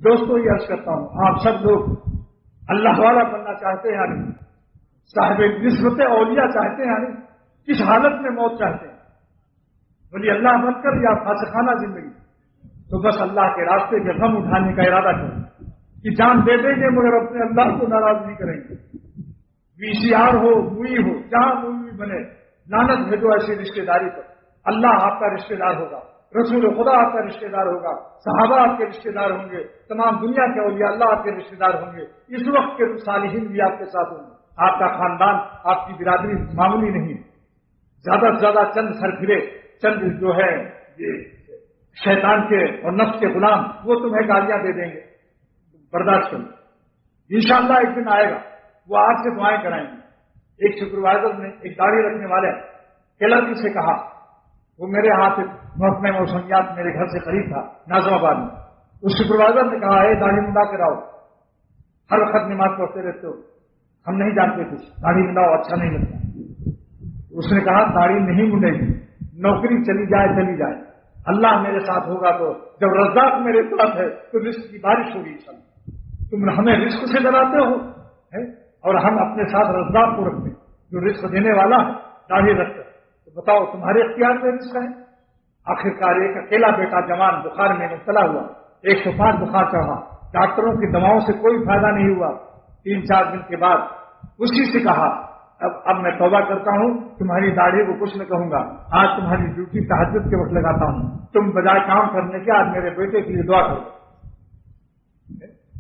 دوستوں یہ عرض کرتا ہوں، آپ سب لوگ اللہ والا بننا چاہتے ہیں یا نہیں؟ صاحب نسبت اولیاء چاہتے ہیں یا نہیں؟ کس حالت میں موت چاہتے ہیں؟ ولی اللہ بن کر یا فاسقانہ زندگی؟ تو بس اللہ کے راستے کے غم اٹھانے کا ارادہ کریں کہ جان دے دیں گے مگر اپنے اللہ کو ناراض نہیں کریں گے۔ VCR ہو، مووی ہو، جہاں مووی بنے، لعنت بھیجو ایسی رشتے داری پر۔ اللہ آپ کا رشتے دار ہوگا، رسول خدا آپ کا رشتے دار ہوگا، صحابہ آپ کے رشتے دار ہوں گے، تمام دنیا کے اولیاء اللہ آپ کے رشتے دار ہوں گے، اس وقت کے صالحین بھی آپ کے ساتھ ہوں گے۔ آپ کا خاندان، آپ کی برادری معمولی نہیں، زیادہ سے زیادہ چند سر پھرے، چند جو ہے یہ شیطان کے اور نفس کے غلام، وہ تمہیں گالیاں دے دیں گے، برداشت کرو۔ انشاءاللہ ایک دن آئے گا، وہ آپ سے دعائیں کرائیں گے۔ ایک سپروائزر نے ایک داڑھی رکھنے والے کیلر سے کہا، وہ میرے ہاتھ محکمہ موسمیات میرے گھر سے قریب تھا ناظم آباد میں، اس سپروائزر نے کہا، اے داڑھی منڈا کراؤ، ہر وقت نماز پڑھتے رہتے ہو، ہم نہیں جانتے کچھ، داڑھی منڈاؤ اچھا نہیں لگتا۔ اس نے کہا داڑھی نہیں منڈے گی، نوکری چلی جائے، اللہ میرے ساتھ ہوگا تو جب رزاق میرے ساتھ ہے تو رزق کی بارش ہوگی انشاءاللہ۔ تم ہمیں رزق سے ڈراتے ہو اور ہم اپنے ساتھ رزاق کو رکھتے ہیں جو رزق دینے والا ہے، داڑھی رکھتے، تو بتاؤ تمہارے اختیار میں رزق ہے؟ آخرکار ایک اکیلا بیٹا جوان بخار میں مبتلا ہوا، 105 بخار چڑھا، ڈاکٹروں کی دواؤں سے کوئی فائدہ نہیں ہوا۔ 3-4 دن کے بعد اسی سے کہا، اب میں توبہ کرتا ہوں، تمہاری داڑھی کو کچھ نہ کہوں گا، آج تمہاری ڈیوٹی تہجد کے وقت لگاتا ہوں، تم بجائے کام کرنے کے آج میرے بیٹے کے لیے دعا کرو۔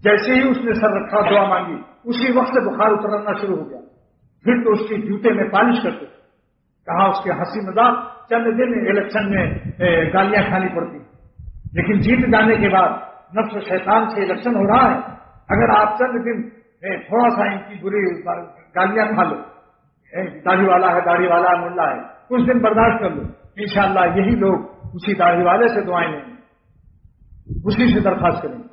جیسے ہی اس نے سر رکھا، دعا مانگی، اسی وقت سے بخار اترنا شروع ہو گیا۔ پھر تو اس کے جوتے میں پالش کرتے، کہا اس کے ہنسی مذاق چند دن الیکشن میں گالیاں کھانی پڑتی، لیکن جیت جانے کے بعد نفس و شیطان سے الیکشن ہو رہا ہے، اگر آپ چند دن تھوڑا سا ان کی بری گالیاں کھا لو، داڑھی والا ہے، داڑھی والا ملا ہے، کچھ دن برداشت کر لو، انشاءاللہ یہی لوگ اسی داڑھی والے سے دعائیں لیں گے، اسی سے درخواست کریں گے۔